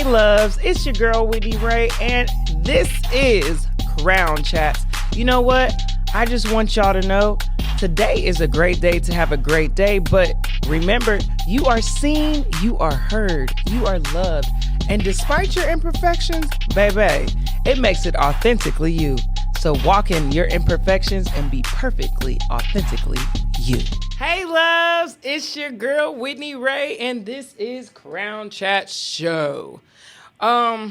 Hey loves, it's your girl Whitney Rae, and this is Crown Chats. You know what? I just want y'all to know today is a great day to have a great day, but remember, you are seen, you are heard, you are loved, and despite your imperfections, baby, it makes it authentically you. So walk in your imperfections and be perfectly, authentically you. Hey loves, it's your girl Whitney Rae, and this is Crown Chat Show. I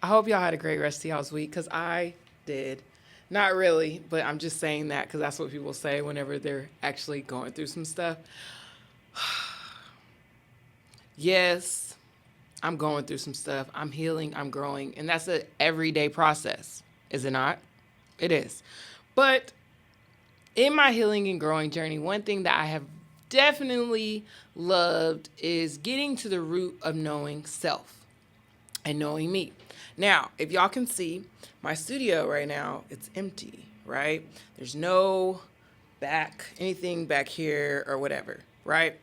hope y'all had a great rest of y'all's week, because I did. Not really, but I'm just saying that because that's what people say whenever they're actually going through some stuff. Yes, I'm going through some stuff. I'm healing, I'm growing, and that's an everyday process, is it not? It is. But in my healing and growing journey, one thing that I have definitely loved is getting to the root of knowing self and knowing me. Now, if y'all can see, my studio right now, it's empty, right? There's no anything back here or whatever, right?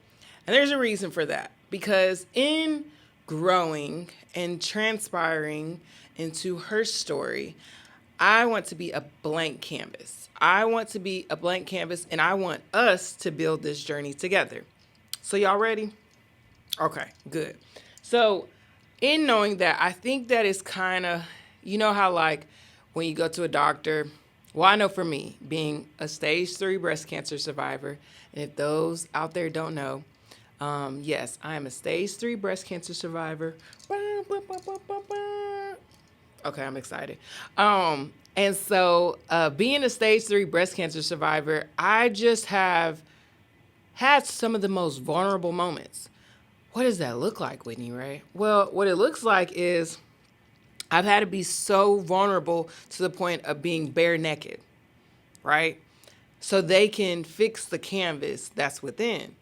And there's a reason for that, because in growing and transpiring into her story, I want to be a blank canvas. I want to be a blank canvas, and I want us to build this journey together. So y'all ready? Okay, good. So in knowing that, I think that is kind of, you know how like when you go to a doctor, well, I know for me, being a stage 3 breast cancer survivor, and if those out there don't know, yes, I am a stage 3 breast cancer survivor. Okay, I'm excited. And so being a stage 3 breast cancer survivor, I just have had some of the most vulnerable moments. What does that look like, Whitney Rae? Well, what it looks like is I've had to be so vulnerable to the point of being bare naked, right? So they can fix the canvas that's within.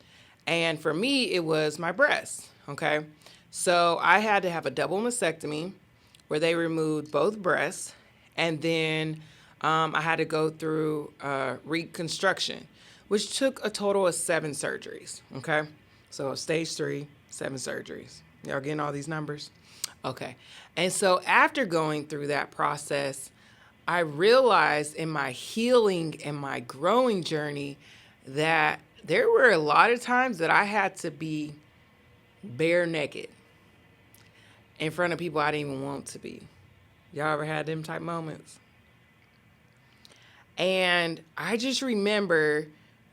And for me, it was my breasts, okay? So I had to have a double mastectomy where they removed both breasts, and then I had to go through reconstruction, which took a total of 7 surgeries, okay? So stage 3, 7 surgeries. Y'all getting all these numbers? Okay. And so after going through that process, I realized in my healing and my growing journey that there were a lot of times that I had to be bare naked in front of people I didn't even want to be. Y'all ever had them type moments? And I just remember,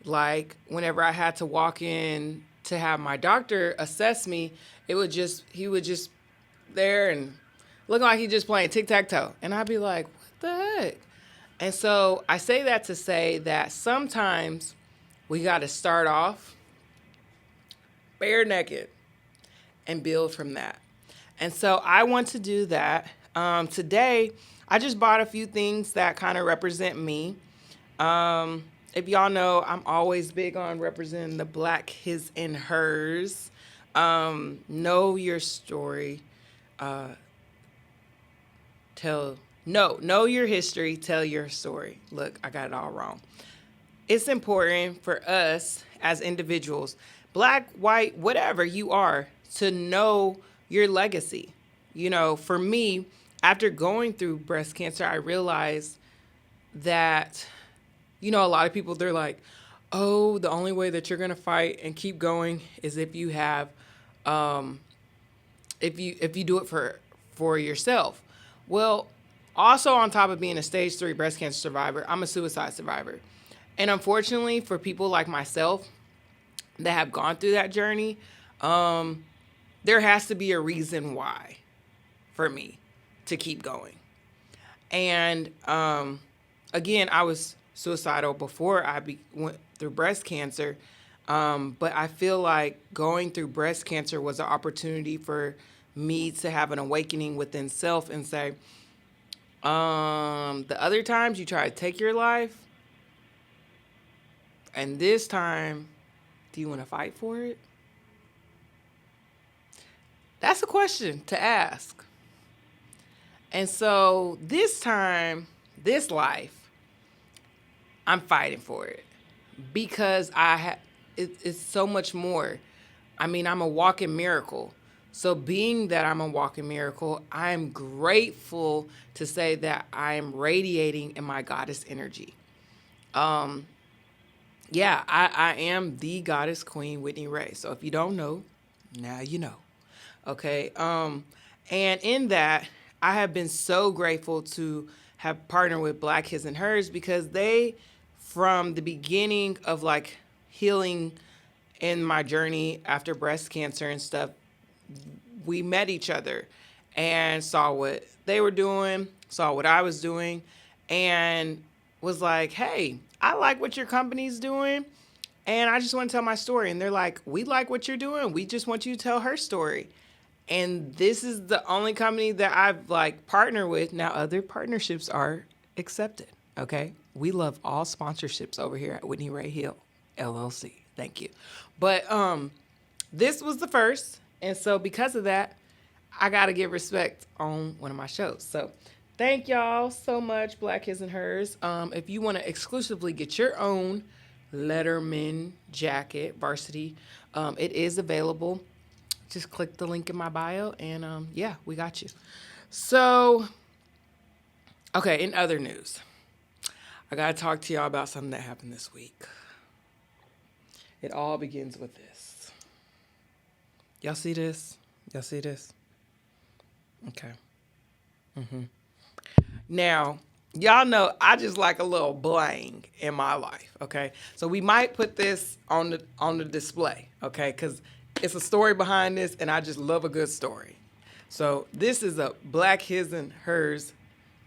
like, whenever I had to walk in to have my doctor assess me, he would just there and looking like he just playing tic-tac-toe. And I'd be like, what the heck? And so I say that to say that sometimes we got to start off bare naked and build from that. And so I want to do that. Today, I just bought a few things that kind of represent me. If y'all know, I'm always big on representing the Black his and hers. Know your story. Know your history. Tell your story. Look, I got it all wrong. It's important for us as individuals, Black, white, whatever you are, to know your legacy. You know, for me, after going through breast cancer, I realized that, you know, a lot of people, they're like, oh, the only way that you're going to fight and keep going is if you have, if you do it for yourself. Well, also on top of being a stage 3 breast cancer survivor, I'm a suicide survivor. And unfortunately for people like myself that have gone through that journey, there has to be a reason why for me to keep going. And again, I was suicidal before I went through breast cancer, but I feel like going through breast cancer was an opportunity for me to have an awakening within self and say, the other times you try to take your life, and this time, do you want to fight for it? That's a question to ask. And so this time, this life, I'm fighting for it because it's so much more. I mean, I'm a walking miracle. So, being that I'm a walking miracle, I'm grateful to say that I'm radiating in my goddess energy. Um, yeah, I am the goddess queen, Whitney Rae. So, if you don't know, now you know. Okay. And in that, I have been so grateful to have partnered with Black His and Hers because they, from the beginning of like healing in my journey after breast cancer and stuff, we met each other and saw what they were doing, saw what I was doing, and was like, hey, I like what your company's doing. And I just want to tell my story. And they're like, we like what you're doing. We just want you to tell her story. And this is the only company that I've like partnered with. Now, other partnerships are accepted. Okay. We love all sponsorships over here at Whitney Rae Hill LLC. Thank you. But this was the first. And so because of that, I got to give respect on one of my shows. So thank y'all so much, Black His and Hers. If you want to exclusively get your own Letterman jacket, varsity, it is available. Just click the link in my bio and yeah, we got you. So, okay, in other news, I got to talk to y'all about something that happened this week. It all begins with this. Y'all see this? Y'all see this? Okay. Now, y'all know I just like a little bling in my life, okay? So we might put this on the display, okay? Because it's a story behind this, and I just love a good story. So this is a Black His and Hers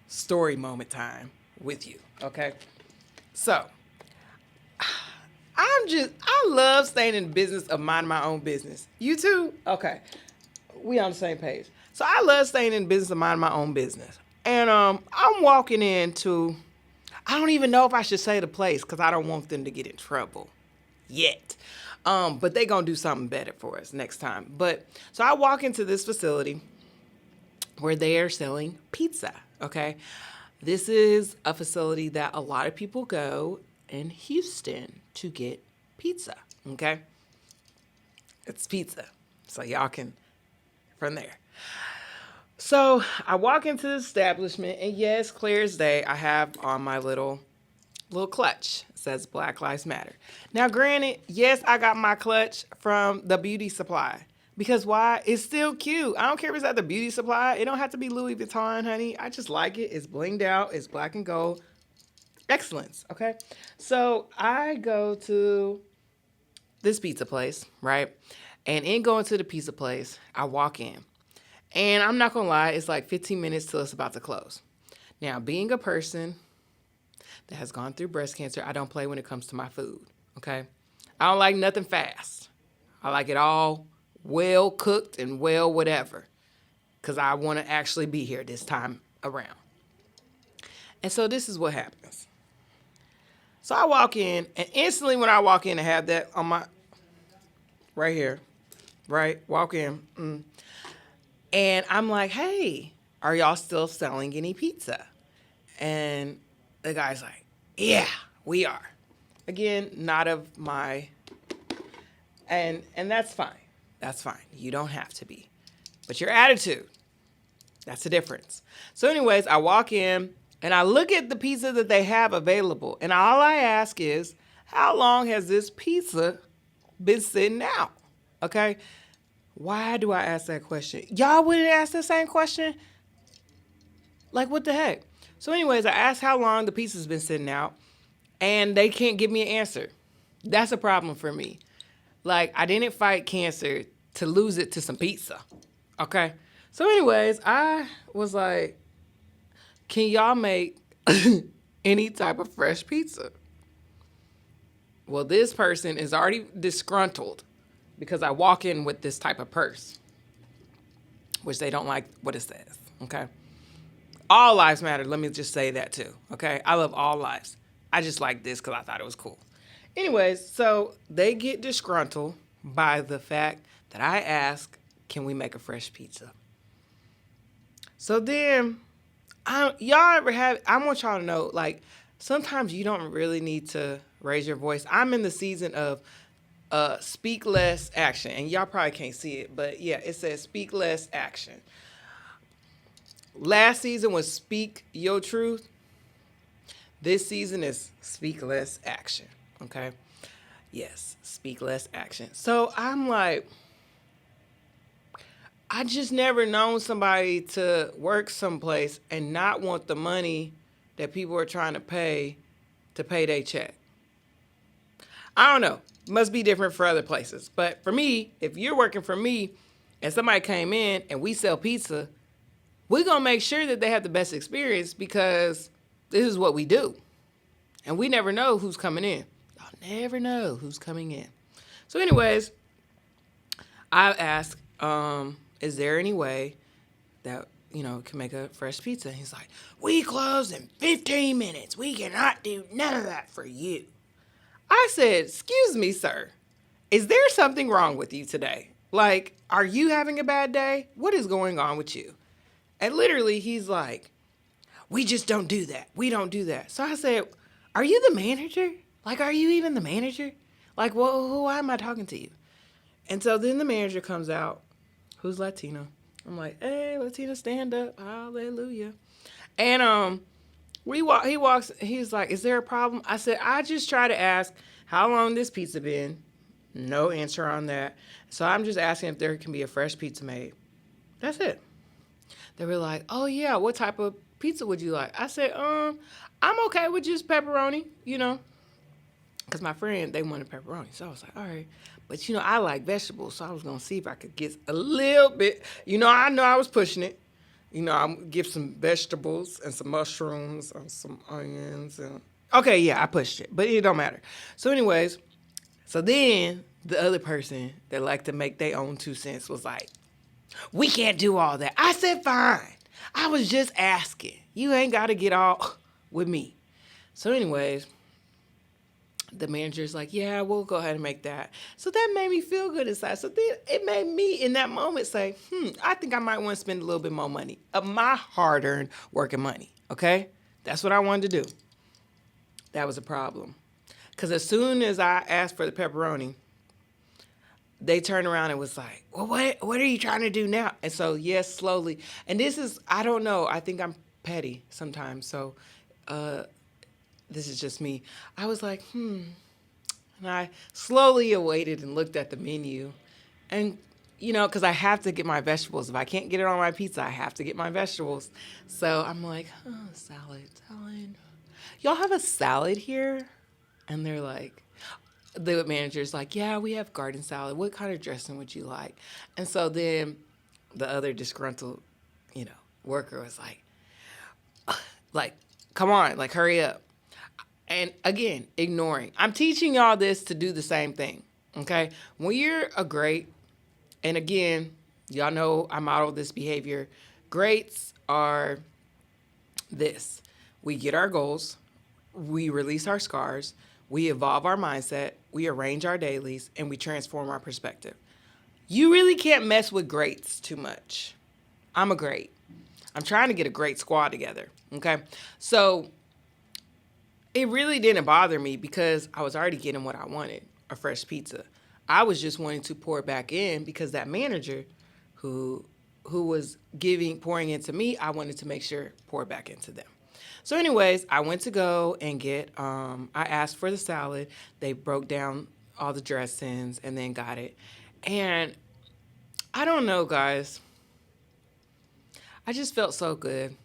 story moment time with you, okay? So I love staying in the business of minding my own business. You too? Okay. We on the same page. So I love staying in the business of minding my own business. And I'm walking into, I don't even know if I should say the place because I don't want them to get in trouble yet. But they gonna do something better for us next time. But so I walk into this facility where they are selling pizza. Okay. This is a facility that a lot of people go in Houston to get pizza. Okay. It's pizza. So y'all can from there. So I walk into the establishment, and yes, clear as day, I have on my little clutch. It says Black Lives Matter. Now, granted, yes, I got my clutch from the beauty supply. Because why? It's still cute. I don't care if it's at the beauty supply. It don't have to be Louis Vuitton, honey. I just like it. It's blinged out. It's black and gold. Excellence, okay? So I go to this pizza place, right? And in going to the pizza place, I walk in. And I'm not going to lie, it's like 15 minutes till it's about to close. Now, being a person that has gone through breast cancer, I don't play when it comes to my food, okay? I don't like nothing fast. I like it all well cooked and well whatever, because I want to actually be here this time around. And so this is what happens. So I walk in, and instantly when I walk in, I have that on my, right here, right? Walk in. And I'm like, hey, are y'all still selling any pizza? And the guy's like, yeah, we are. Again, not of my, and that's fine. That's fine. You don't have to be. But your attitude, that's the difference. So anyways, I walk in and I look at the pizza that they have available. And all I ask is, how long has this pizza been sitting out? Okay. Why do I ask that question? Y'all wouldn't ask the same question? Like, what the heck? So anyways, I asked how long the pizza's been sitting out, and they can't give me an answer. That's a problem for me. Like, I didn't fight cancer to lose it to some pizza, okay? So anyways, I was like, can y'all make any type of fresh pizza? Well, this person is already disgruntled because I walk in with this type of purse, which they don't like what it says, okay? All lives matter. Let me just say that too, okay? I love all lives. I just like this because I thought it was cool. Anyways, so they get disgruntled by the fact that I ask, can we make a fresh pizza? So then, y'all ever have, I want y'all to know, like, sometimes you don't really need to raise your voice. I'm in the season of speak less action. And y'all probably can't see it, but yeah, it says speak less action. Last season was speak your truth. This season is speak less action. Okay. Yes, speak less action. So I'm like, I just never known somebody to work someplace and not want the money that people are trying to pay their check. I don't know. Must be different for other places. But for me, if you're working for me and somebody came in and we sell pizza, we're going to make sure that they have the best experience because this is what we do. And we never know who's coming in. Y'all never know who's coming in. So anyways, I asked, is there any way that, can make a fresh pizza? And he's like, we close in 15 minutes. We cannot do none of that for you. I said, excuse me, sir. Is there something wrong with you today? Like, are you having a bad day? What is going on with you? And literally, he's like, we just don't do that. We don't do that. So I said, are you the manager? Like, are you even the manager? Like, well, why am I talking to you? And so then the manager comes out, who's Latino. I'm like, hey, Latina, stand up. Hallelujah. And he walks, he's like, is there a problem? I said, I just try to ask how long this pizza been. No answer on that. So I'm just asking if there can be a fresh pizza made. That's it. They were like, oh yeah, what type of pizza would you like? I said, I'm okay with just pepperoni, because my friend, they wanted pepperoni. So I was like, all right. But, I like vegetables, so I was going to see if I could get a little bit. I know I was pushing it. I'm give some vegetables and some mushrooms and some onions. Okay, yeah, I pushed it, but it don't matter. So anyways, so then the other person that liked to make their own 2 cents was like, we can't do all that. I said, fine. I was just asking. You ain't got to get all with me. So anyways, the manager's like, yeah, we'll go ahead and make that. So that made me feel good inside. So then it made me in that moment say, I think I might want to spend a little bit more money of my hard-earned working money. Okay? That's what I wanted to do. That was a problem. Because as soon as I asked for the pepperoni, they turned around and was like, well, what are you trying to do now? And so, yes, slowly. And this is, I don't know. I think I'm petty sometimes. So this is just me. I was like, And I slowly awaited and looked at the menu. And, because I have to get my vegetables. If I can't get it on my pizza, I have to get my vegetables. So I'm like, salad. Y'all have a salad here? And they're like, the manager's like, yeah, we have garden salad. What kind of dressing would you like? And so then the other disgruntled, worker was like, come on, like, hurry up. And again, ignoring. I'm teaching y'all this to do the same thing, okay? When you're a great, and again, y'all know I model this behavior. Greats are this. We get our goals. We release our scars. We evolve our mindset. We arrange our dailies, and we transform our perspective. You really can't mess with greats too much. I'm a great. I'm trying to get a great squad together, okay? So it really didn't bother me because I was already getting what I wanted, a fresh pizza. I was just wanting to pour back in because that manager who was pouring into me, I wanted to make sure pour back into them. So anyways, I went to go and I asked for the salad. They broke down all the dressings and then got it. And I don't know, guys. I just felt so good.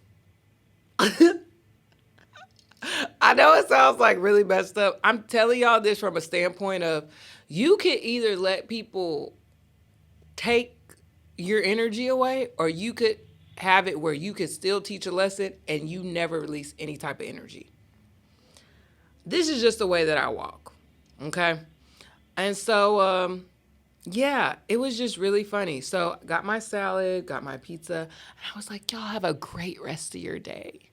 I know it sounds like really messed up. I'm telling y'all this from a standpoint of you could either let people take your energy away or you could have it where you could still teach a lesson and you never release any type of energy. This is just the way that I walk. Okay. And so, yeah, it was just really funny. So got my salad, got my pizza, and I was like, y'all have a great rest of your day.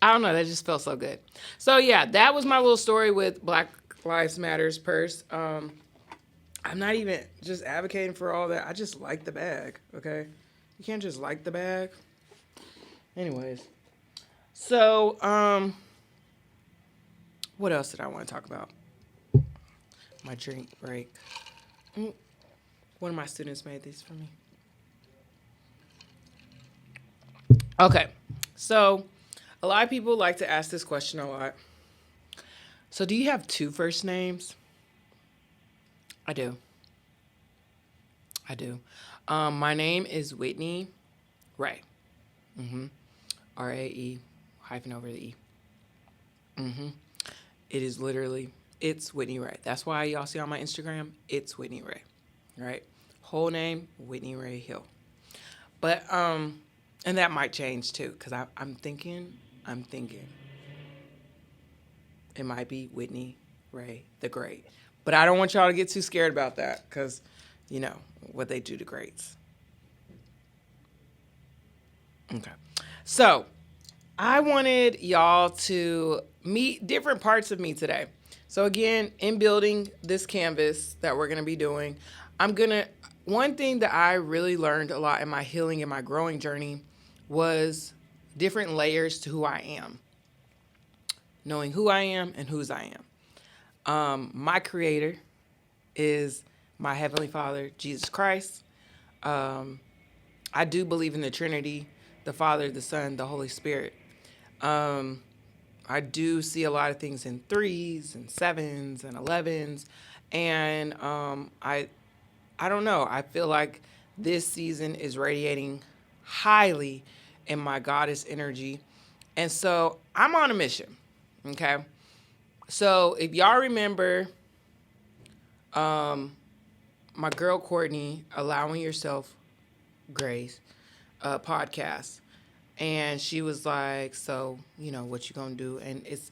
I don't know. That just felt so good. So yeah, that was my little story with Black Lives Matters purse. I'm not even just advocating for all that. I just like the bag, okay? You can't just like the bag. Anyways. So, What else did I want to talk about? My drink break. One of my students made these for me. Okay. So, a lot of people like to ask this question a lot. So, do you have two first names? I do. I do. My name is Whitney Rae. Rae hyphen over the E. It is literally, it's Whitney Rae. That's why y'all see on my Instagram, it's Whitney Rae, right? Whole name, Whitney Rae Hill. But, and that might change too, because I'm thinking, it might be Whitney Rae the Great. But I don't want y'all to get too scared about that, because, you know, what they do to greats. Okay. So, I wanted y'all to meet different parts of me today. So again, in building this canvas that we're going to be doing, one thing that I really learned a lot in my healing and my growing journey was different layers to who I am. Knowing who I am and whose I am. My creator is my Heavenly Father, Jesus Christ. I do believe in the Trinity, the Father, the Son, the Holy Spirit. I do see a lot of things in 3s and 7s and 11s. And I don't know. I feel like this season is radiating highly in my goddess energy. And so I'm on a mission. Okay. So if y'all remember my girl Courtney, Allowing Yourself Grace podcast. And she was like, so, you know, what you gonna do? And it's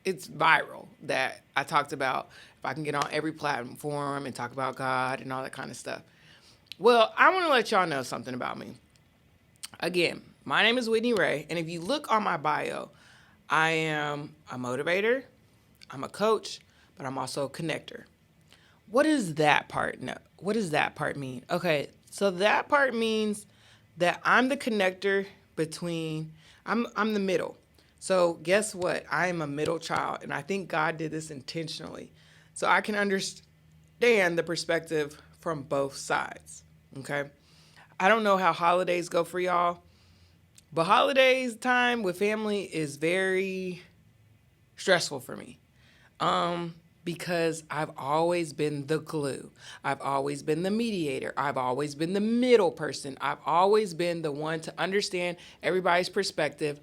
viral that I talked about if I can get on every platform and talk about God and all that kind of stuff. Well, I want to let y'all know something about me. Again, my name is Whitney Rae, and if you look on my bio, I am a motivator, I'm a coach, but I'm also a connector. What does that part know? What does that part mean? Okay, so that part means that I'm the connector between, I'm the middle. So guess what? I am a middle child, and I think God did this intentionally. So I can understand the perspective from both sides, okay? I don't know how holidays go for y'all, but holidays time with family is very stressful for me. Because I've always been the glue. I've always been the mediator. I've always been the middle person. I've always been the one to understand everybody's perspective,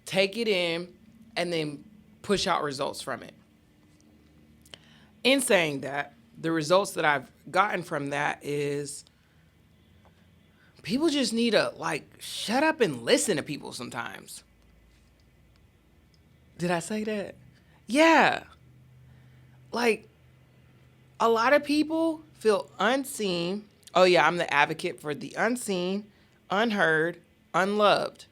take it in, and then push out results from it. In saying that, the results that I've gotten from that is people just need to, shut up and listen to people sometimes. Did I say that? Yeah. A lot of people feel unseen. Oh, yeah, I'm the advocate for the unseen, unheard, unloved.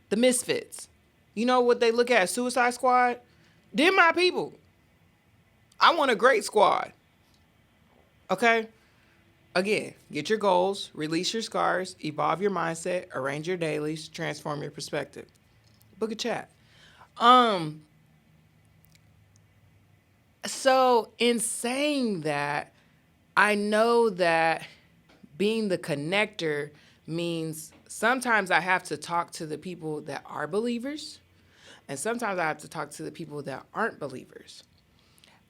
The misfits. You know what they look at? Suicide Squad? They're my people. I want a great squad. Okay? Again, get your goals, release your scars, evolve your mindset, arrange your dailies, transform your perspective. Book a chat. So in saying that, I know that being the connector means sometimes I have to talk to the people that are believers, and sometimes I have to talk to the people that aren't believers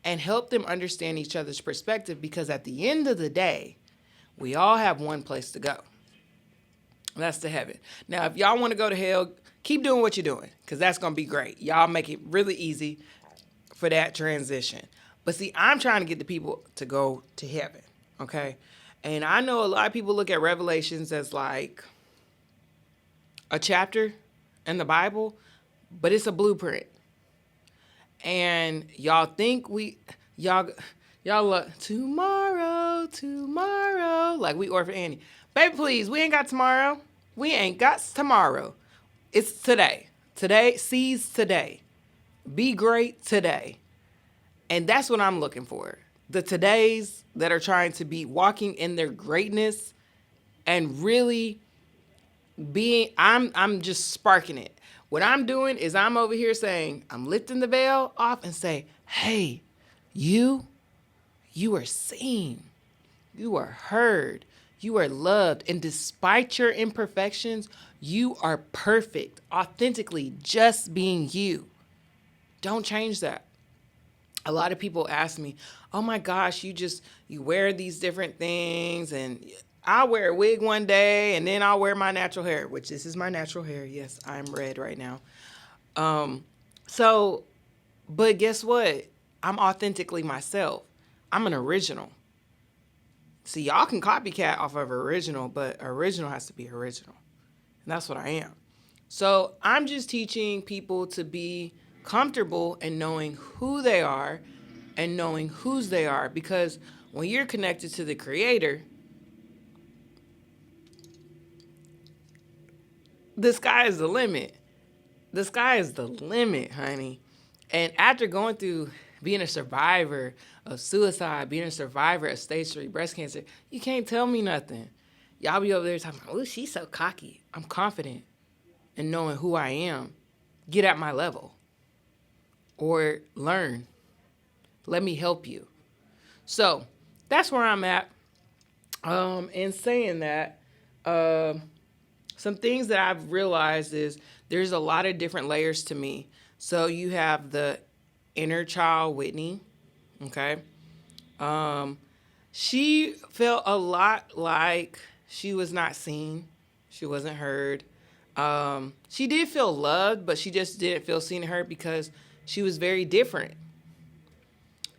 and help them understand each other's perspective, because at the end of the day, we all have one place to go. That's to heaven. Now, if y'all want to go to hell, keep doing what you're doing, because that's going to be great. Y'all make it really easy for that transition. But see, I'm trying to get the people to go to heaven, okay? And I know a lot of people look at Revelations as like a chapter in the Bible, but it's a blueprint. And y'all think y'all look, tomorrow, like we Orphan Annie. Baby, please, we ain't got tomorrow. We ain't got tomorrow. It's today. Today, seize today. Be great today. And that's what I'm looking for. The todays that are trying to be walking in their greatness and really being, I'm just sparking it. What I'm doing is I'm over here saying, I'm lifting the veil off and say, hey, you, you are seen. You are heard. You are loved. And despite your imperfections, you are perfect, authentically just being you. Don't change that. A lot of people ask me, oh my gosh, you wear these different things, and I'll wear a wig one day and then I'll wear my natural hair, which this is my natural hair. Yes, I'm red right now. So, but guess what? I'm authentically myself. I'm an original. See, y'all can copycat off of original, but original has to be original. And that's what I am. So I'm just teaching people to be comfortable in knowing who they are and knowing whose they are. Because when you're connected to the creator, the sky is the limit. The sky is the limit, honey. And after going through being a survivor of suicide, being a survivor of stage 3 breast cancer, you can't tell me nothing. Y'all be over there talking, oh, she's so cocky. I'm confident in knowing who I am. Get at my level or learn. Let me help you. So that's where I'm at. In saying that, some things that I've realized is there's a lot of different layers to me. So you have the inner child, Whitney. Okay. She felt a lot like she was not seen. She wasn't heard. She did feel loved, but she just didn't feel seen and heard because she was very different.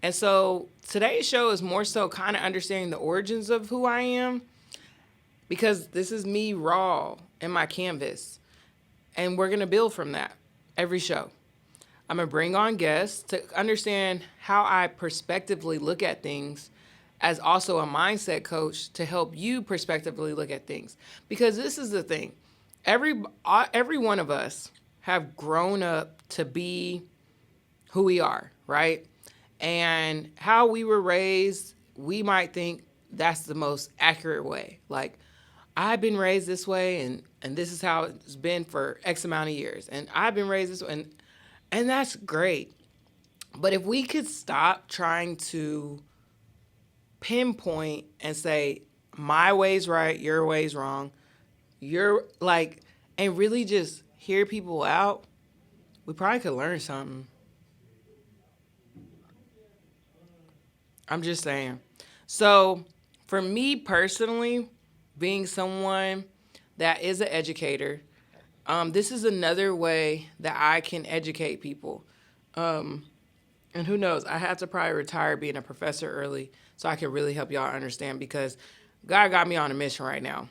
And so today's show is more so kind of understanding the origins of who I am, because this is me raw in my canvas. And we're going to build from that every show. I'm going to bring on guests to understand how I prospectively look at things, as also a mindset coach to help you prospectively look at things. Because this is the thing. Every one of us have grown up to be who we are, right? And how we were raised, we might think that's the most accurate way. Like, I've been raised this way, and this is how it's been for X amount of years. And I've been raised this way, and that's great. But if we could stop trying to pinpoint and say, my way's right, your way's wrong, you're like, and really just hear people out, we probably could learn something. I'm just saying. So for me personally, being someone that is an educator, this is another way that I can educate people. And who knows, I have to probably retire being a professor early so I can really help y'all understand, because God got me on a mission right now.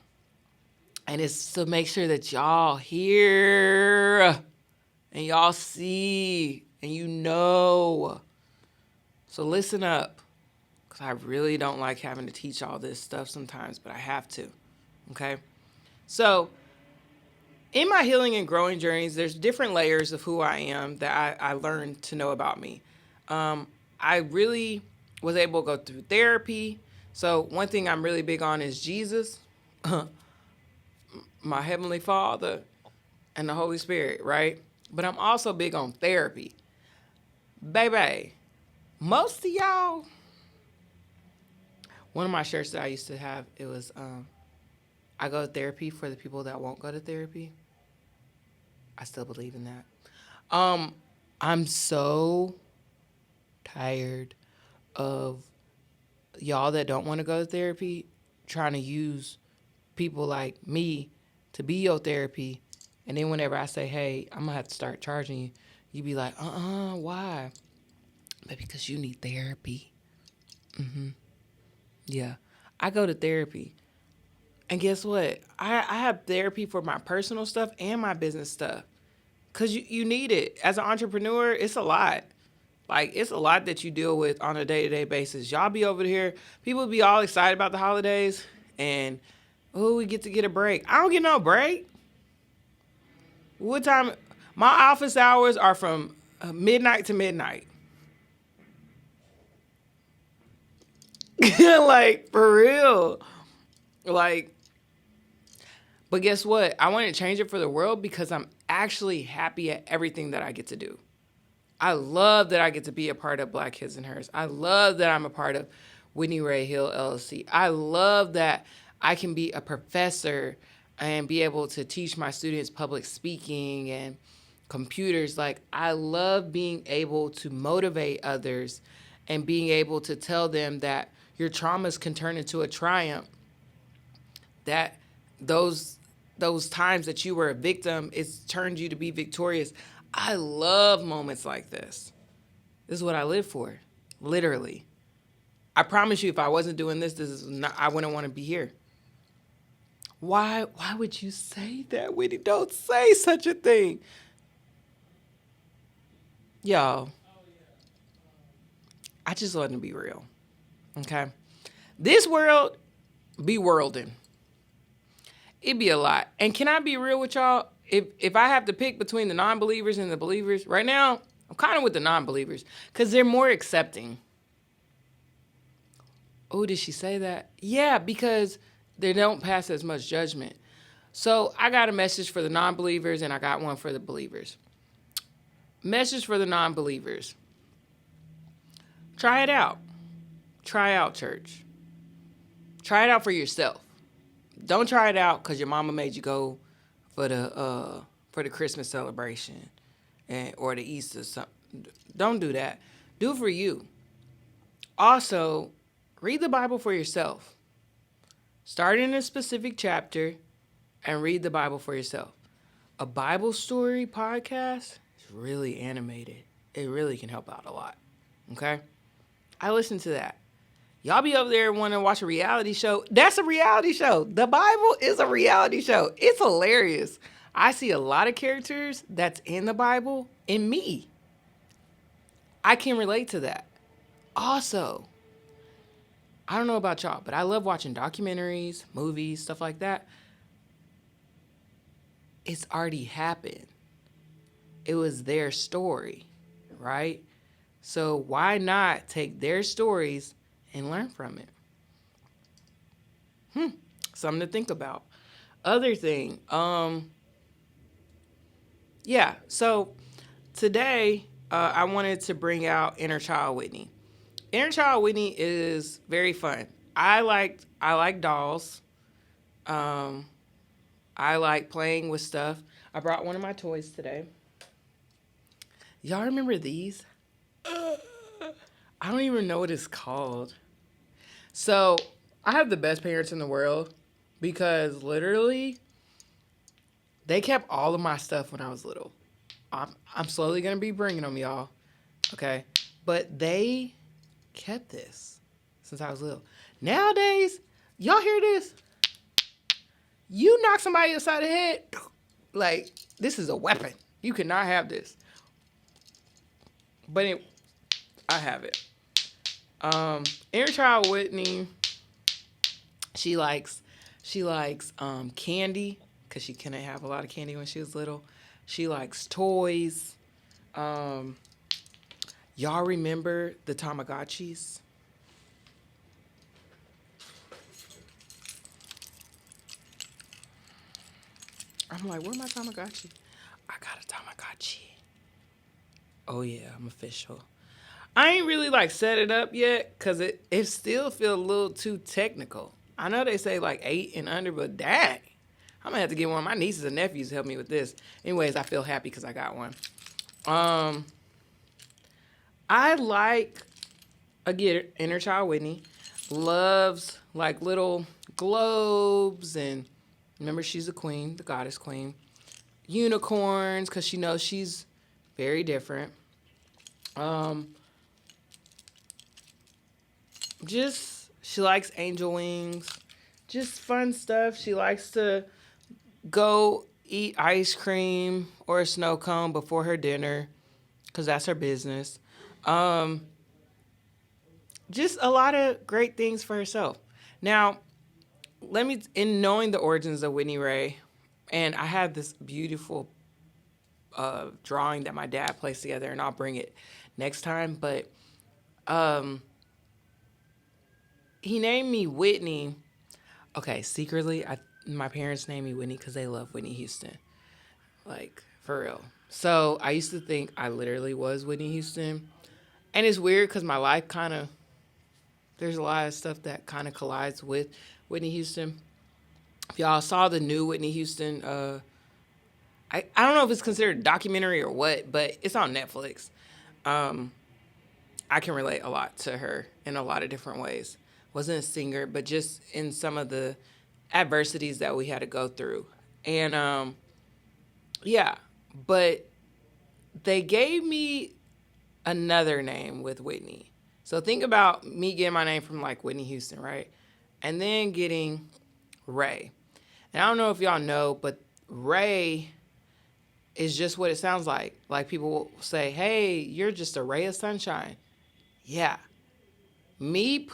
And it's to make sure that y'all hear and y'all see and you know. So listen up, because I really don't like having to teach all this stuff sometimes, but I have to, okay? So in my healing and growing journeys, there's different layers of who I am that I learned to know about me. I really was able to go through therapy. So one thing I'm really big on is Jesus, my Heavenly Father, and the Holy Spirit, right? But I'm also big on therapy. Baby, most of y'all, one of my shirts that I used to have, it was, I go to therapy for the people that won't go to therapy. I still believe in that. I'm so tired of y'all that don't want to go to therapy trying to use people like me to be your therapy. And then whenever I say, hey, I'm going to have to start charging you, you be like, why? But because you need therapy. Yeah. I go to therapy. And guess what? I have therapy for my personal stuff and my business stuff. Because you need it. As an entrepreneur, it's a lot. Like, it's a lot that you deal with on a day-to-day basis. Y'all be over here. People be all excited about the holidays. And, oh, we get to get a break. I don't get no break. What time? My office hours are from midnight to midnight. Like, for real. Like, but guess what? I want to change it for the world because I'm actually happy at everything that I get to do. I love that I get to be a part of Black Kids and Hers. I love that I'm a part of Whitney Rae Hill LLC. I love that I can be a professor and be able to teach my students public speaking and computers. Like, I love being able to motivate others and being able to tell them that your traumas can turn into a triumph, that those those times that you were a victim, it's turned you to be victorious. I love moments like this. This is what I live for, literally. I promise you, if I wasn't doing this, this is not. I wouldn't want to be here. Why? Why would you say that, Whitney? Don't say such a thing, y'all. I just want to be real, okay? This world be worlding. It be a lot. And can I be real with y'all? If I have to pick between the non-believers and the believers, right now, I'm kind of with the non-believers because they're more accepting. Oh, did she say that? Yeah, because they don't pass as much judgment. So I got a message for the non-believers and I got one for the believers. Message for the non-believers. Try it out. Try out church. Try it out for yourself. Don't try it out because your mama made you go for the Christmas celebration or the Easter something. Don't do that. Do it for you. Also, read the Bible for yourself. Start in a specific chapter and read the Bible for yourself. A Bible story podcast is really animated. It really can help out a lot. Okay? I listen to that. Y'all be over there wanting to watch a reality show. That's a reality show. The Bible is a reality show. It's hilarious. I see a lot of characters that's in the Bible in me. I can relate to that. Also, I don't know about y'all, but I love watching documentaries, movies, stuff like that. It's already happened. It was their story, right? So why not take their stories and learn from it? Something to think about. Other thing, yeah. So today, I wanted to bring out Inner Child Whitney. Inner Child Whitney is very fun. I like dolls. Um, I like playing with stuff. I brought one of my toys today. Y'all remember these? I don't even know what it's called. So I have the best parents in the world because literally they kept all of my stuff when I was little. I'm slowly going to be bringing them, y'all. Okay. But they kept this since I was little. Nowadays, y'all hear this? You knock somebody upside the head, like, this is a weapon. You cannot have this. But I have it. Inner Child Whitney, she likes candy because she couldn't have a lot of candy when she was little. She likes toys. Y'all remember the Tamagotchis? I'm like, where my Tamagotchi? I got a Tamagotchi. Oh yeah, I'm official. I ain't really like set it up yet because it still feels a little too technical. I know they say like 8 and under, but dang. I'm gonna have to get one of my nieces and nephews to help me with this. Anyways, I feel happy because I got one. I like, again, Inner Child Whitney loves like little globes and remember she's a queen, the goddess queen. Unicorns because she knows she's very different. Just she likes angel wings, just fun stuff. She likes to go eat ice cream or a snow cone before her dinner because that's her business. Um, just a lot of great things for herself. Now, in knowing the origins of Whitney Rae, and I have this beautiful drawing that my dad placed together, and I'll bring it next time. But he named me Whitney. Okay, secretly, my parents named me Whitney because they love Whitney Houston. Like, For real. So I used to think I literally was Whitney Houston. And it's weird because my life kind of, there's a lot of stuff that kind of collides with Whitney Houston. If y'all saw the new Whitney Houston, I don't know if it's considered a documentary or what, but it's on Netflix. Um, I can relate a lot to her in a lot of different ways. Wasn't a singer, but just in some of the adversities that we had to go through. And yeah, but they gave me another name with Whitney. So think about me getting my name from like Whitney Houston, right? And then getting Rae. And I don't know if y'all know, but Rae is just what it sounds like. Like people will say, hey, you're just a ray of sunshine. Yeah. Me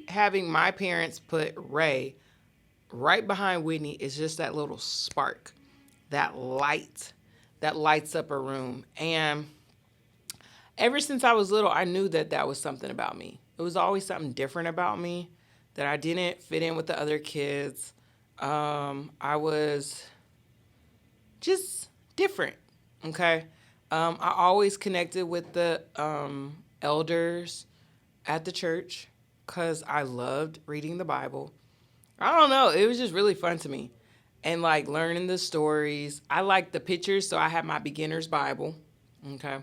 having my parents put Rae right behind Whitney is just that little spark, that light that lights up a room. And ever since I was little, I knew that that was something about me. It was always something different about me that I didn't fit in with the other kids. I was just different. Okay. I always connected with the elders at the church because I loved reading the Bible. I don't know. It was just really fun to me. And like learning the stories. I like the pictures, so I have my beginner's Bible. Okay.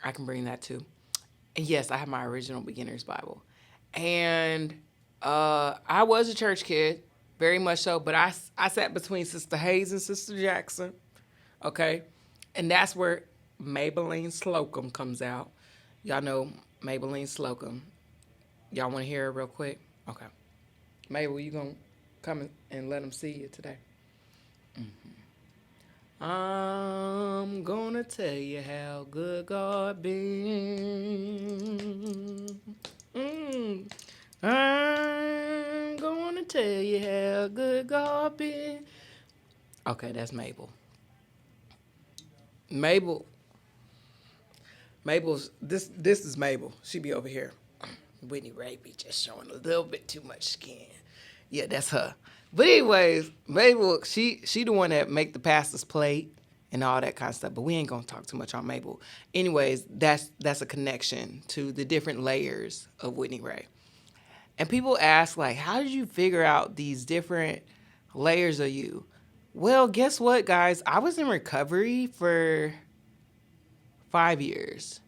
I can bring that too. And yes, I have my original beginner's Bible. And I was a church kid, very much so, but I sat between Sister Hayes and Sister Jackson. Okay. And that's where Maybelline Slocum comes out. Y'all know Maybelline Slocum. Y'all want to hear it real quick? Okay. Mabel, you going to come and let them see you today? I'm gonna tell you how good God been. I'm gonna tell you how good God been. Okay, that's Mabel. Mabel. Mabel's this is Mabel. She be over here. Whitney Rae be just showing a little bit too much skin. Yeah, that's her. But anyways, Mabel, she the one that make the pastor's plate and all that kind of stuff. But we ain't gonna talk too much on Mabel. Anyways, that's a connection to the different layers of Whitney Rae. And people ask like, how did you figure out these different layers of you? Well, guess what, guys? I was in recovery for 5 years.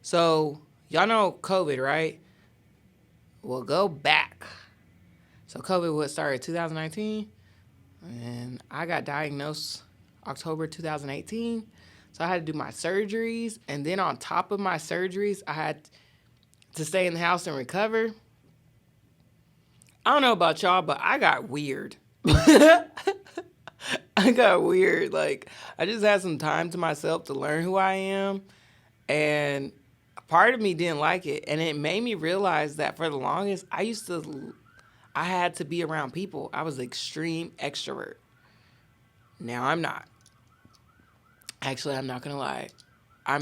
So y'all know COVID, right? Well, go back. So COVID was started 2019, and I got diagnosed October 2018. So I had to do my surgeries, and then on top of my surgeries, I had to stay in the house and recover. I don't know about y'all, but I got weird. I got weird. Like, I just had some time to myself to learn who I am, and part of me didn't like it, and it made me realize that for the longest, I had to be around people. I was an extreme extrovert. Now I'm not. Actually, I'm not going to lie. I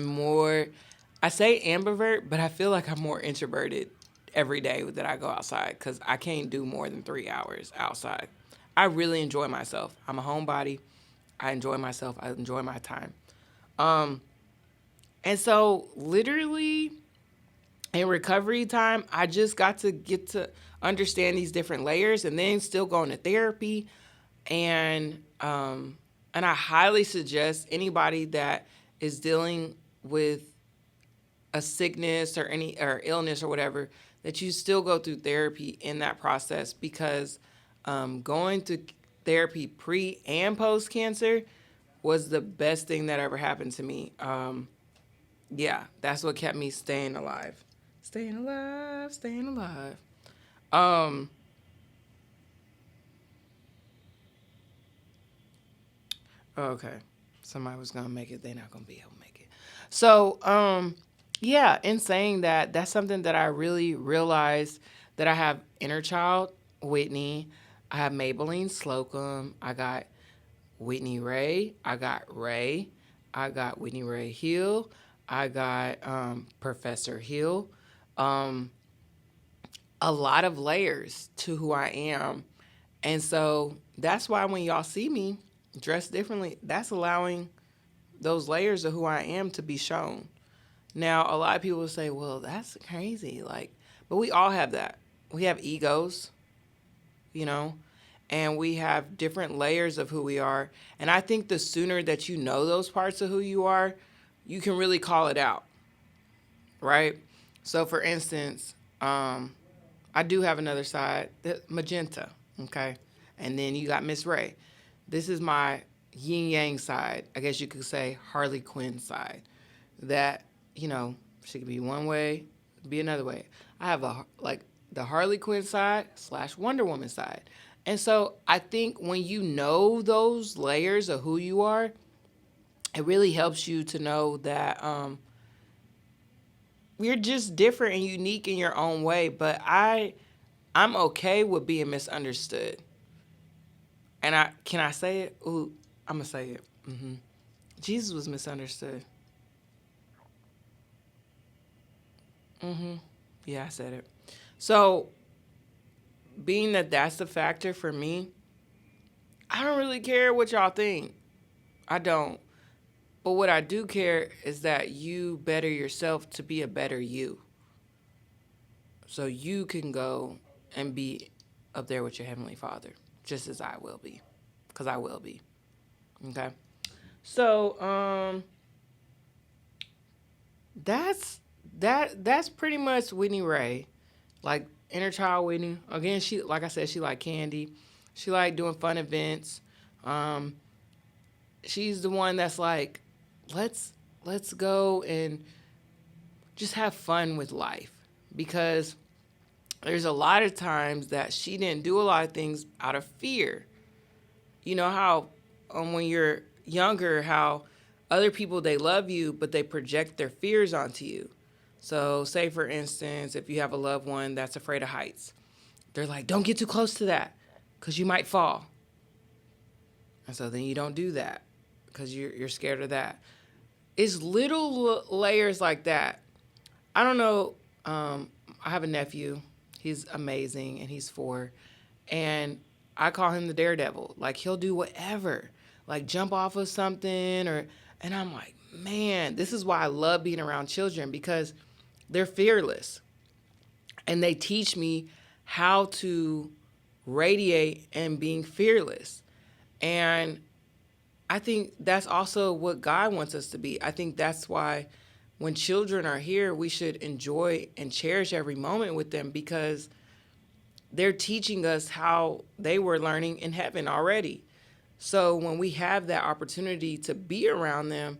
say ambivert, but I feel like I'm more introverted every day that I go outside because I can't do more than 3 hours outside. I really enjoy myself. I'm a homebody. I enjoy myself. I enjoy my time. And so literally in recovery time, I just got to get to understand these different layers and then still going to therapy. And I highly suggest anybody that is dealing with a sickness or illness or whatever, that you still go through therapy in that process because going to therapy pre and post cancer was the best thing that ever happened to me. Yeah, that's what kept me staying alive. Staying alive, staying alive. Okay. Somebody was gonna make it, they're not gonna be able to make it. So, yeah, in saying that, that's something that I really realized that I have inner child Whitney, I have Maybelline Slocum, I got Whitney Rae, I got Rae, I got Whitney Rae Hill, I got Professor Hill. Um, a lot of layers to who I am. And so that's why when y'all see me, dress differently, that's allowing those layers of who I am to be shown. Now, a lot of people say, well, that's crazy. Like, but we all have that. We have egos, you know, and we have different layers of who we are. And I think the sooner that you know those parts of who you are, you can really call it out, right? So, for instance, I do have another side, the magenta, okay? And then you got Miss Rae. This is my yin yang side, I guess you could say Harley Quinn side. That, you know, she could be one way, be another way. I have a like the Harley Quinn side slash Wonder Woman side. And so I think when you know those layers of who you are, it really helps you to know that you're just different and unique in your own way. But I'm okay with being misunderstood. And I can I say it? Ooh, I'm gonna say it. Jesus was misunderstood. Yeah, I said it. So, being that that's the factor for me, I don't really care what y'all think. I don't. But what I do care is that you better yourself to be a better you. So you can go and be up there with your Heavenly Father, just as I will be. Because I will be. Okay? So, that's pretty much Whitney Rae. Like inner child Whitney. Again, she like I said, she like candy. She like doing fun events. Um, she's the one that's like, let's let's go and just have fun with life because there's a lot of times that she didn't do a lot of things out of fear. You know how when you're younger, how other people they love you, but they project their fears onto you. So, say for instance, if you have a loved one that's afraid of heights, they're like, "Don't get too close to that, because you might fall." And so then you don't do that because you're scared of that. It's little layers like that. I don't know. I have a nephew. He's amazing, and he's 4, and I call him the daredevil. Like he'll do whatever, like jump off of something, and I'm like, man, this is why I love being around children because they're fearless, and they teach me how to radiate and being fearless. And I think that's also what God wants us to be. I think that's why when children are here, we should enjoy and cherish every moment with them because they're teaching us how they were learning in heaven already. So when we have that opportunity to be around them,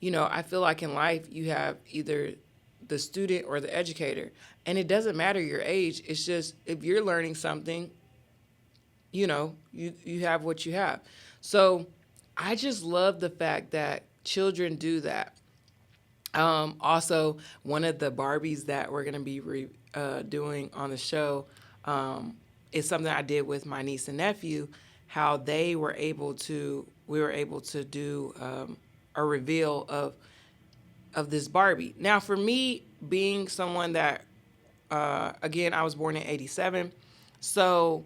you know, I feel like in life you have either the student or the educator. And it doesn't matter your age. It's just if you're learning something, you know, you have what you have. So I just love the fact that children do that. Also, one of the Barbies that we're going to be doing on the show is something I did with my niece and nephew, how we were able to do a reveal of this Barbie. Now, for me, being someone that, again, I was born in '87, so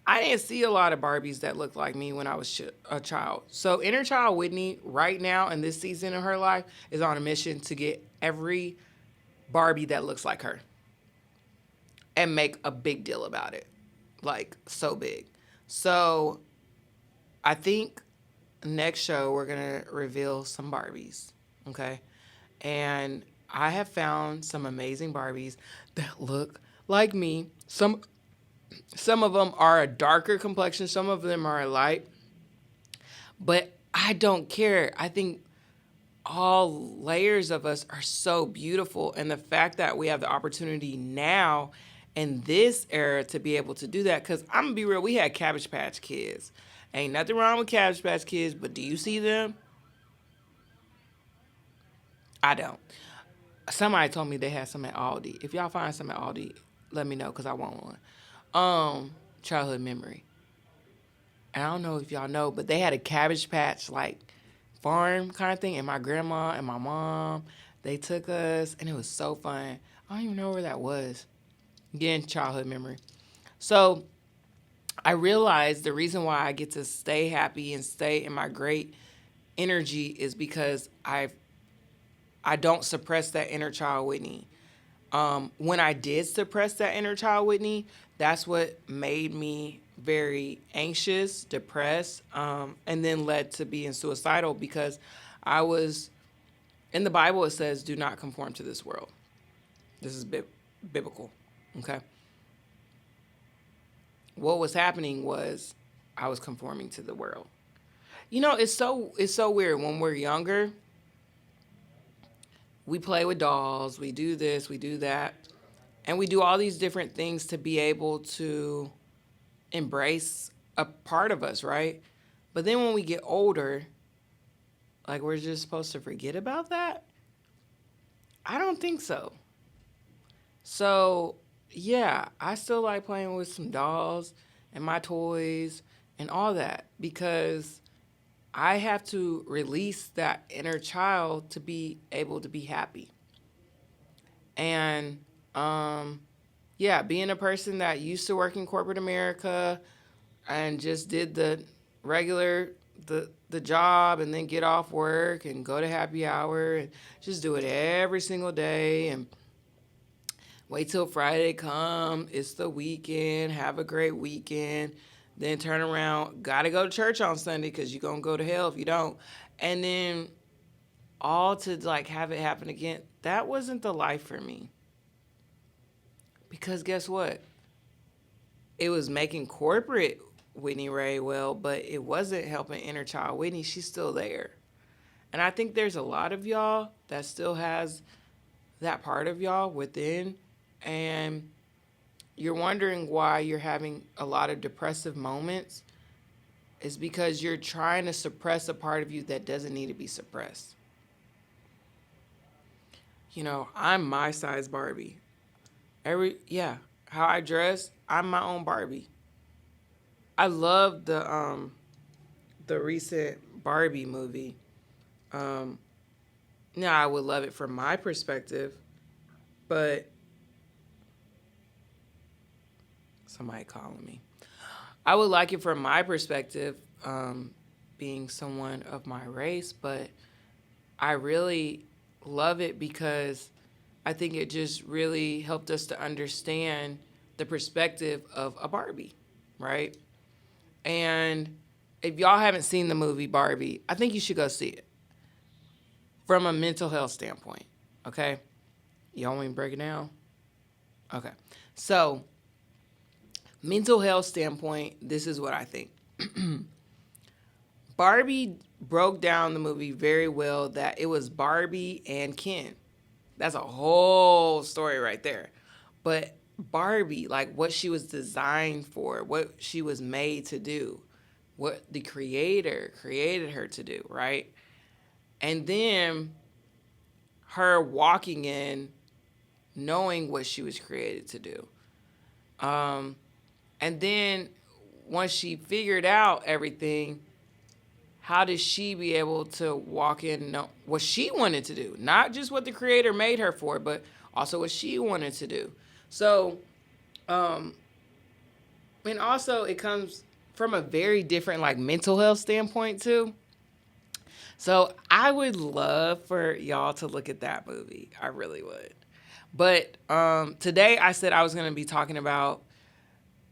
I didn't see a lot of Barbies that looked like me when I was a child. So inner child Whitney, right now in this season of her life, is on a mission to get every Barbie that looks like her and make a big deal about it, like so big. So I think next show we're gonna reveal some Barbies, okay? And I have found some amazing Barbies that look like me. Some of them are a darker complexion, some of them are a light, but I don't care. I think all layers of us are so beautiful. And the fact that we have the opportunity now in this era to be able to do that, because I'm going to be real, we had Cabbage Patch Kids. Ain't nothing wrong with Cabbage Patch Kids, but do you see them? I don't. Somebody told me they had some at Aldi. If y'all find some at Aldi, let me know because I want one. Childhood memory. And I don't know if y'all know, but they had a Cabbage Patch like farm kind of thing, and my grandma and my mom, they took us, and it was so fun. I don't even know where that was. Again, childhood memory. So I realized the reason why I get to stay happy and stay in my great energy is because I don't suppress that inner child Whitney. When I did suppress that inner child Whitney, that's what made me very anxious, depressed, and then led to being suicidal because I was in the Bible. It says, "Do not conform to this world." This is biblical. Okay. What was happening was I was conforming to the world. It's so weird when we're younger. We play with dolls, we do this, we do that, and we do all these different things to be able to embrace a part of us, right? But then when we get older, like we're just supposed to forget about that? I don't think so. So, yeah, I still like playing with some dolls and my toys and all that because I have to release that inner child to be able to be happy. And yeah, being a person that used to work in corporate America and just did the regular the job and then get off work and go to happy hour and just do it every single day and wait till Friday come, it's the weekend, have a great weekend, then turn around, gotta go to church on Sunday because you're gonna go to hell if you don't. And then all to like have it happen again. That wasn't the life for me. Because guess what? It was making corporate Whitney Rae well, but it wasn't helping inner child Whitney. She's still there. And I think there's a lot of y'all that still has that part of y'all within. And you're wondering why you're having a lot of depressive moments. Is because you're trying to suppress a part of you that doesn't need to be suppressed. I'm my size Barbie. How I dress, I'm my own Barbie. I love the recent Barbie movie. Um, Now I would love it from my perspective, but somebody calling me. I would like it from my perspective, being someone of my race, but I really love it because I think it just really helped us to understand the perspective of a Barbie, right? And if y'all haven't seen the movie Barbie, I think you should go see it from a mental health standpoint, okay? Y'all want me to break it down? Okay. So, mental health standpoint, this is what I think. Barbie broke down the movie very well that it was Barbie and Ken. That's a whole story right there. But Barbie, like what she was designed for, what she was made to do, what the creator created her to do, right? And then her walking in knowing what she was created to do. And then once she figured out everything, how does she be able to walk in and know what she wanted to do? Not just what the creator made her for, but also what she wanted to do. So, and also it comes from a very different like mental health standpoint too. So I would love for y'all to look at that movie. I really would. But today I said I was going to be talking about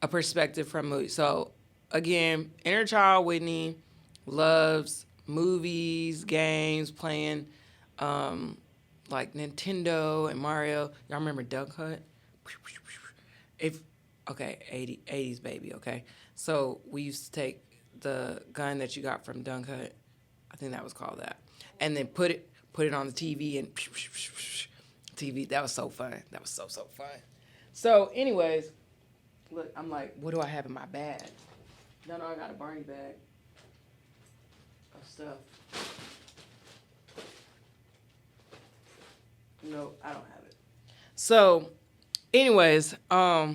a perspective from movies. So again, inner child Whitney loves movies, games, playing like Nintendo and Mario. Y'all remember Duck Hunt? If okay, 80s baby, okay? So we used to take the gun that you got from Duck Hunt, I think that was called that, and then put it on the TV and TV. That was so fun. That was so fun. So anyways, look, I'm like, what do I have in my bag? No, I got a Barney bag of stuff. No, I don't have it. So, anyways, I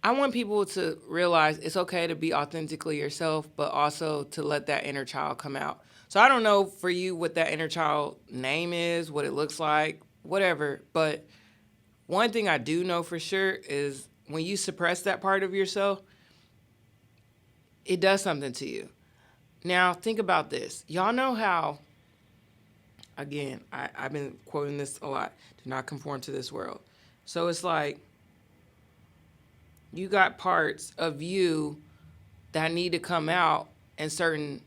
want people to realize it's okay to be authentically yourself, but also to let that inner child come out. So I don't know for you what that inner child name is, what it looks like, whatever. But one thing I do know for sure is when you suppress that part of yourself, it does something to you. Now, think about this. Y'all know how, again, I've been quoting this a lot, do not conform to this world. So it's like you got parts of you that need to come out in certain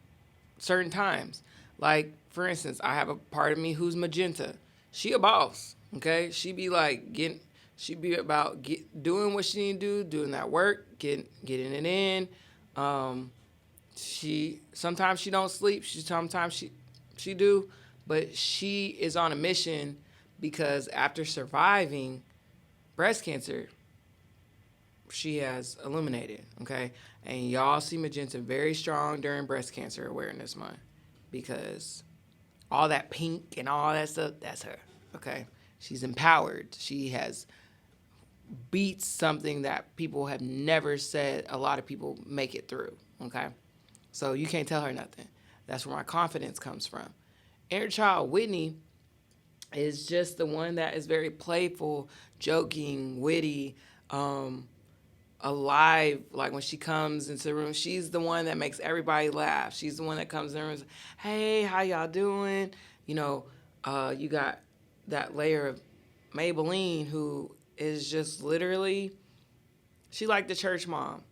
times. Like, for instance, I have a part of me who's magenta. She a boss, okay? She be about doing what she need to do, doing that work, getting it in. Um, she sometimes she don't sleep. Sometimes she do, but she is on a mission because after surviving breast cancer, she has illuminated, okay? And y'all see Magenta very strong during Breast Cancer Awareness Month because all that pink and all that stuff, that's her, okay? She's empowered. She has beat something that people have never said a lot of people make it through, okay? So you can't tell her nothing. That's where my confidence comes from. Inner child Whitney is just the one that is very playful, joking, witty, alive. Like when she comes into the room, she's the one that makes everybody laugh. She's the one that comes in the room and says, hey, how y'all doing? You know, you got that layer of Maybelline, who is just literally, she like the church mom,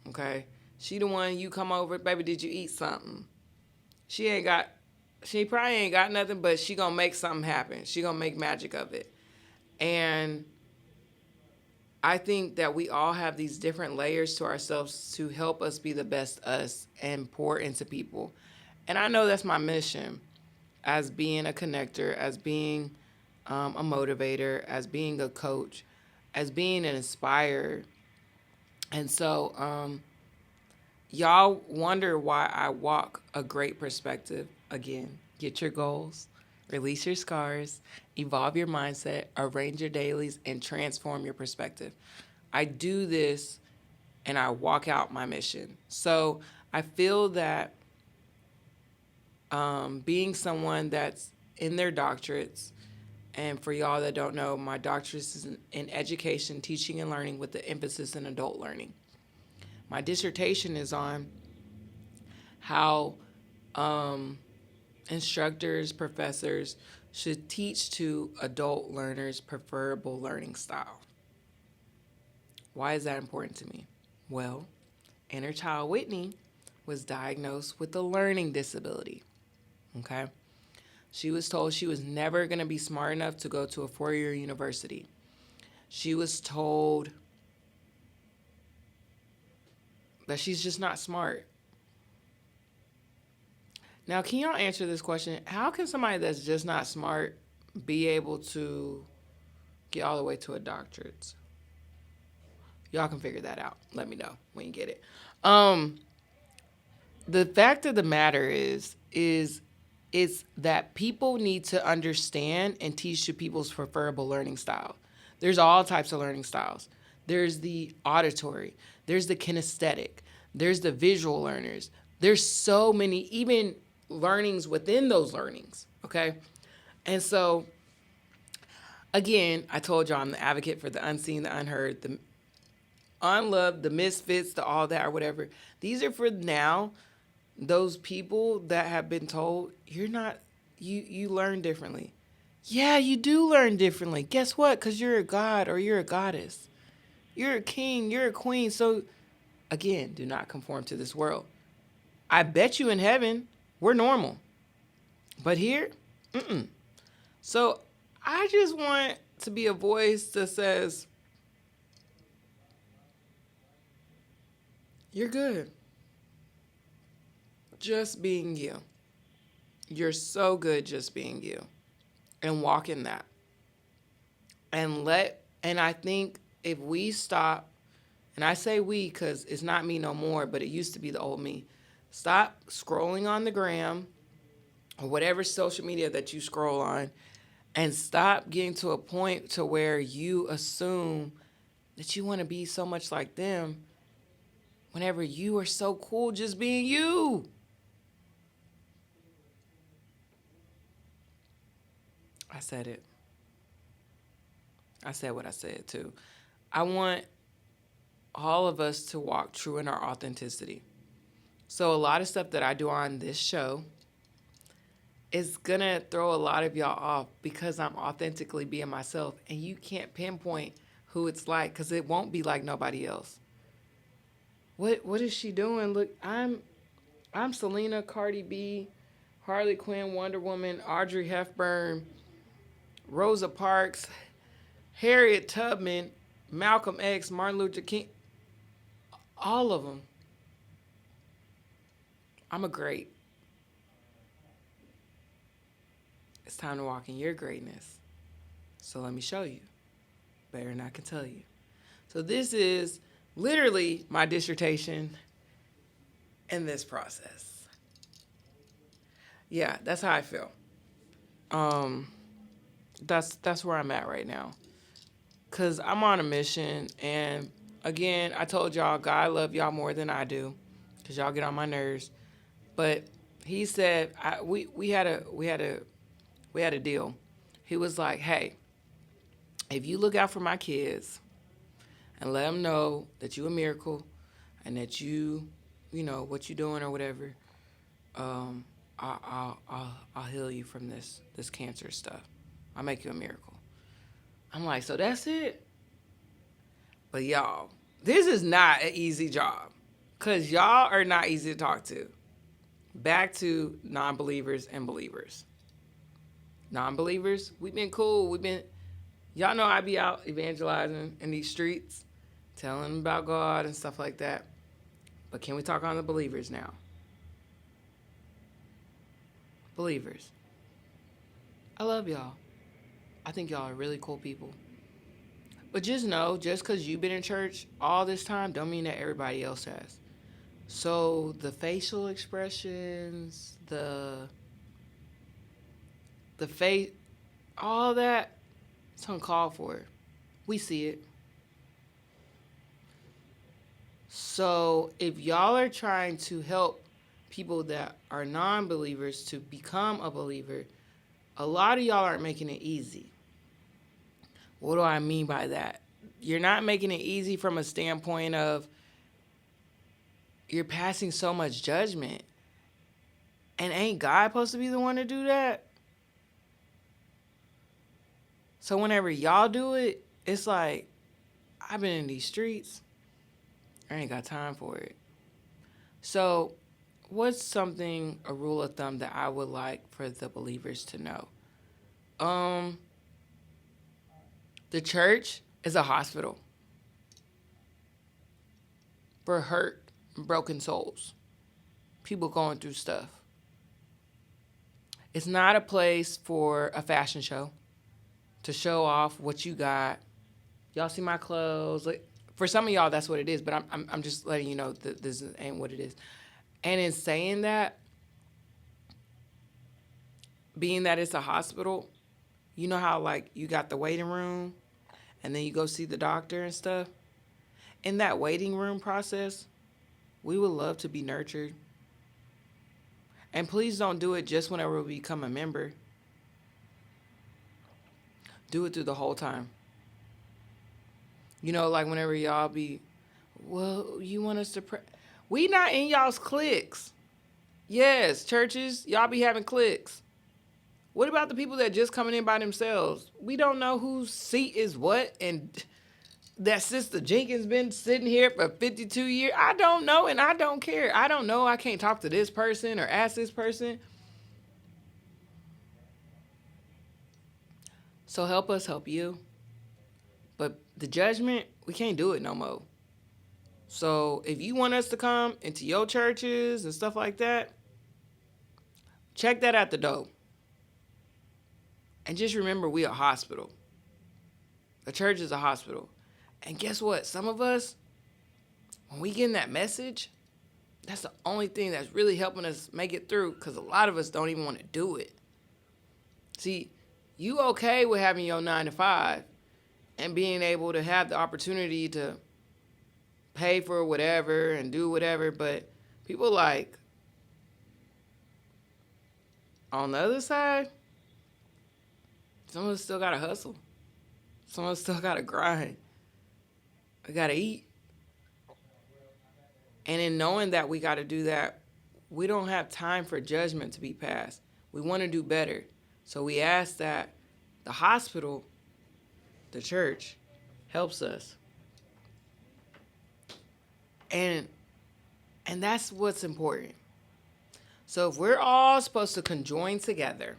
okay? She the one you come over, baby, did you eat something? She probably ain't got nothing, but she gonna make something happen. She gonna make magic of it. And I think that we all have these different layers to ourselves to help us be the best us and pour into people. And I know that's my mission as being a connector, as being a motivator, as being a coach, as being an inspirer. And so, y'all wonder why I walk a great perspective. Again, get your goals, release your scars, evolve your mindset, arrange your dailies, and transform your perspective. I do this and I walk out my mission. So I feel that being someone that's in their doctorates, and for y'all that don't know, my doctorate is in education, teaching, and learning with the emphasis in adult learning. My dissertation is on how instructors, professors should teach to adult learners preferable learning style. Why is that important to me? Well, inner child Whitney was diagnosed with a learning disability. Okay? She was told she was never going to be smart enough to go to a 4-year university. She was told that she's just not smart. Now, can y'all answer this question? How can somebody that's just not smart be able to get all the way to a doctorate? Y'all can figure that out. Let me know when you get it. The fact of the matter is that people need to understand and teach to people's preferable learning style. There's all types of learning styles. There's the auditory, there's the kinesthetic, there's the visual learners. There's so many, even learnings within those learnings, okay? And so, again, I told y'all I'm the advocate for the unseen, the unheard, the unloved, the misfits, the all that or whatever. These are for now, those people that have been told, you're not, you learn differently. Yeah, you do learn differently. Guess what? Because you're a god or you're a goddess. You're a king, you're a queen. So, again, do not conform to this world. I bet you in heaven, we're normal. But here, mm-mm. So I just want to be a voice that says, you're good. Just being you. You're so good just being you. And walk in that. And I think if we stop, and I say we because it's not me no more, but it used to be the old me. Stop scrolling on the gram or whatever social media that you scroll on, and stop getting to a point to where you assume that you want to be so much like them whenever you are so cool just being you. I said it. I said what I said too. I want all of us to walk true in our authenticity. So a lot of stuff that I do on this show is gonna throw a lot of y'all off because I'm authentically being myself, and you can't pinpoint who it's like because it won't be like nobody else. What is she doing? Look, I'm Selena, Cardi B, Harley Quinn, Wonder Woman, Audrey Hepburn, Rosa Parks, Harriet Tubman, Malcolm X, Martin Luther King, all of them. I'm a great. It's time to walk in your greatness. So let me show you. Better than I can tell you. So this is literally my dissertation in this process. Yeah, that's how I feel. Um, that's where I'm at right now. Cause I'm on a mission, and again, I told y'all God love y'all more than I do, cause y'all get on my nerves. But He said we had a deal. He was like, hey, if you look out for my kids and let them know that you a miracle and that you know what you doing or whatever, um, I'll heal you from this cancer stuff. I'll make you a miracle. I'm like, so that's it? But y'all, this is not an easy job because y'all are not easy to talk to. Back to non-believers and believers. Non-believers, we've been cool. Y'all know I be out evangelizing in these streets, telling them about God and stuff like that. But can we talk on the believers now? Believers. I love y'all. I think y'all are really cool people. But just know, just because you've been in church all this time, don't mean that everybody else has. So the facial expressions, the face, all that, it's uncalled for. We see it. So if y'all are trying to help people that are non-believers to become a believer, a lot of y'all aren't making it easy. What do I mean by that? You're not making it easy from a standpoint of you're passing so much judgment. And ain't God supposed to be the one to do that? So whenever y'all do it, it's like, I've been in these streets. I ain't got time for it. So what's something, a rule of thumb that I would like for the believers to know? The church is a hospital for hurt, broken souls, people going through stuff. It's not a place for a fashion show to show off what you got. Y'all see my clothes? Like, for some of y'all, that's what it is. But I'm just letting you know that this ain't what it is. And in saying that, being that it's a hospital, you know how like you got the waiting room, and then you go see the doctor and stuff. In that waiting room process, we would love to be nurtured. And please don't do it just whenever we become a member. Do it through the whole time. You know, like whenever y'all be, well, you want us to pray? We not in y'all's cliques. Yes, churches, y'all be having cliques. What about the people that just coming in by themselves? We don't know whose seat is what, and that Sister Jenkins been sitting here for 52 years. I don't know, and I don't care. I don't know. I can't talk to this person or ask this person. So help us help you. But the judgment, we can't do it no more. So if you want us to come into your churches and stuff like that, check that at the door. And just remember, we a hospital. A church is a hospital. And guess what? Some of us, when we get that message, that's the only thing that's really helping us make it through, because a lot of us don't even want to do it. See, you okay with having your 9 to 5 and being able to have the opportunity to pay for whatever and do whatever, but people like, on the other side, some of us still got to hustle. Some of us still got to grind. We got to eat. And in knowing that we got to do that, we don't have time for judgment to be passed. We want to do better. So we ask that the hospital, the church, helps us. And that's what's important. So if we're all supposed to conjoin together,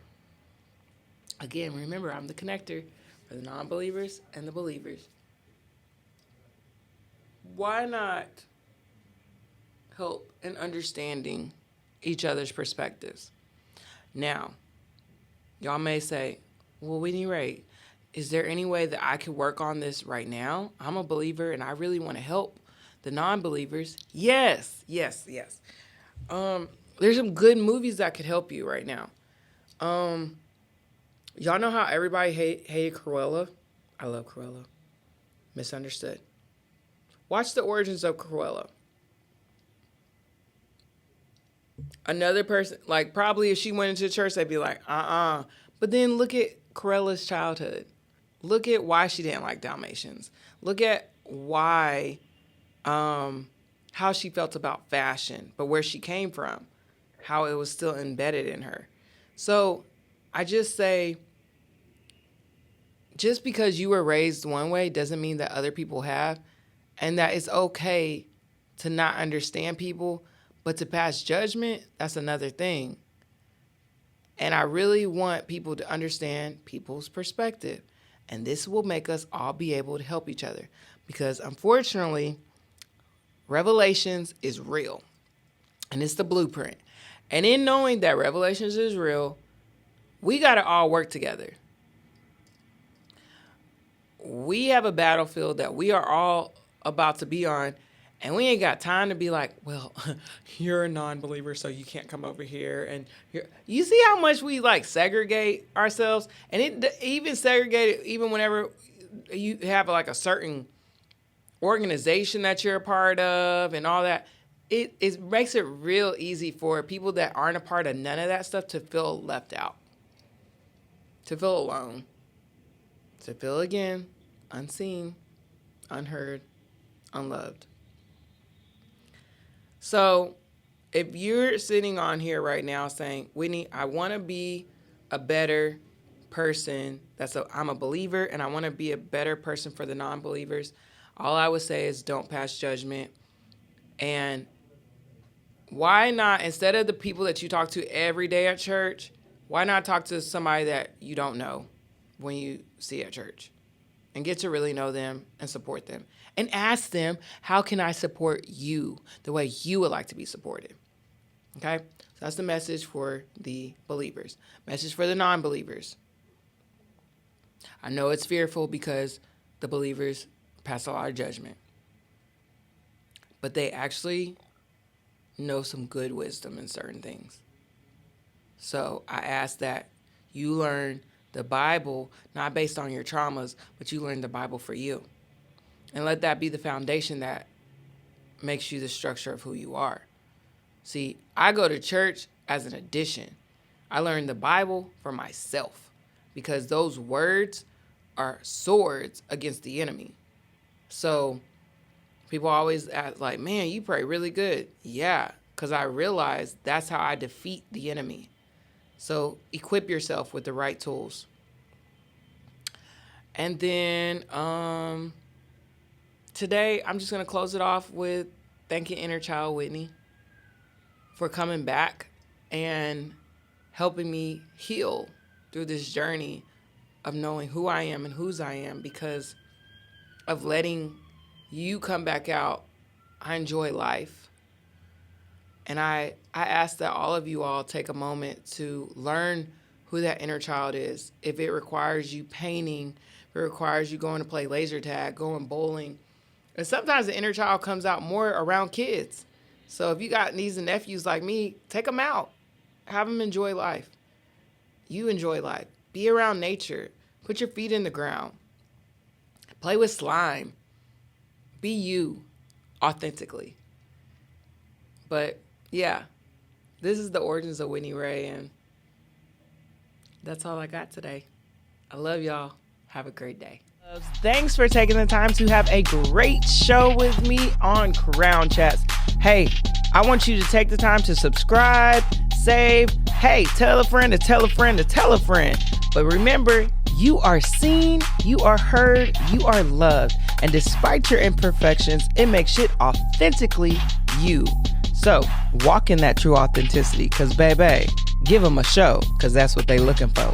again, remember, I'm the connector for the non-believers and the believers. Why not help in understanding each other's perspectives? Now, y'all may say, well, Whitney Rae, is there any way that I could work on this right now? I'm a believer and I really want to help the non-believers. Yes. There's some good movies that could help you right now. Y'all know how everybody hated Cruella? I love Cruella. Misunderstood. Watch the origins of Cruella. Another person, like probably if she went into church, they'd be like, But then look at Cruella's childhood. Look at why she didn't like Dalmatians. Look at why, how she felt about fashion, but where she came from, how it was still embedded in her. So I just say, just because you were raised one way doesn't mean that other people have, and that it's okay to not understand people, but to pass judgment, that's another thing. And I really want people to understand people's perspective. And this will make us all be able to help each other. Because unfortunately, Revelations is real. And it's the blueprint. And in knowing that Revelations is real, we got to all work together. We have a battlefield that we are all about to be on. And we ain't got time to be like, well, you're a non-believer, so you can't come over here. And you see how much we like segregate ourselves? And it even segregated, even whenever you have like a certain organization that you're a part of and all that, it makes it real easy for people that aren't a part of none of that stuff to feel left out, to feel alone, to feel again, unseen, unheard, unloved. So if you're sitting on here right now saying, Whitney, I want to be a better person, I'm a believer and I want to be a better person for the non-believers, all I would say is don't pass judgment. And why not, instead of the people that you talk to every day at church, why not talk to somebody that you don't know when you see at church and get to really know them and support them? And ask them, how can I support you the way you would like to be supported? Okay? So that's the message for the believers. Message for the non-believers. I know it's fearful because the believers pass a lot of judgment. But they actually know some good wisdom in certain things. So I ask that you learn the Bible, not based on your traumas, but you learn the Bible for you. And let that be the foundation that makes you the structure of who you are. See, I go to church as an addition. I learned the Bible for myself because those words are swords against the enemy. So people always ask, like, man, you pray really good. Yeah, because I realize that's how I defeat the enemy. So equip yourself with the right tools. And then today, I'm just going to close it off with thanking Inner Child Whitney for coming back and helping me heal through this journey of knowing who I am and whose I am. Because of letting you come back out, I enjoy life. And I ask that all of you all take a moment to learn who that inner child is. If it requires you painting, if it requires you going to play laser tag, going bowling. And sometimes the inner child comes out more around kids. So if you got nieces and nephews like me, take them out. Have them enjoy life. You enjoy life. Be around nature. Put your feet in the ground. Play with slime. Be you authentically. But yeah, this is the origins of Whitney Rae, and that's all I got today. I love y'all. Have a great day. Thanks for taking the time to have a great show with me on Crown Chats. Hey, I want you to take the time to subscribe, save. Hey, tell a friend to tell a friend to tell a friend. But remember, you are seen, you are heard, you are loved. And despite your imperfections, it makes it authentically you. So walk in that true authenticity, because baby, give them a show, because that's what they looking for.